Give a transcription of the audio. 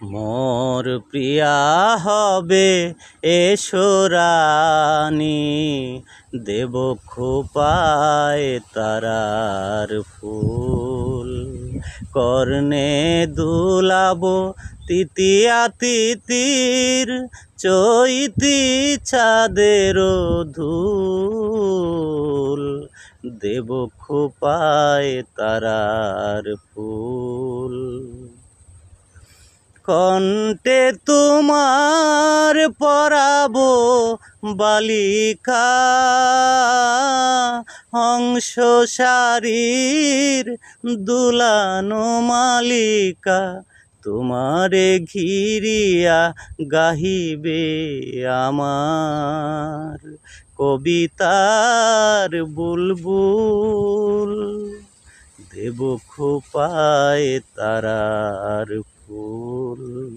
মোর প্রিয়া হবে এসো রানী, দেব খোপায় তারার ফুল। কর্ণে দুলাবো তিতিয়া তিতির, চৈতি চাঁদের ধূল। দেব খোপায় তারার ফুল। কণ্ঠে তোমার পরাবো বালিকা, হংস শারীর দুলানো মালিকা। তোমারে ঘিরিয়া গাহিবে আমার কবিতার বুলবুল। দেব খোপায় তারার ফুল।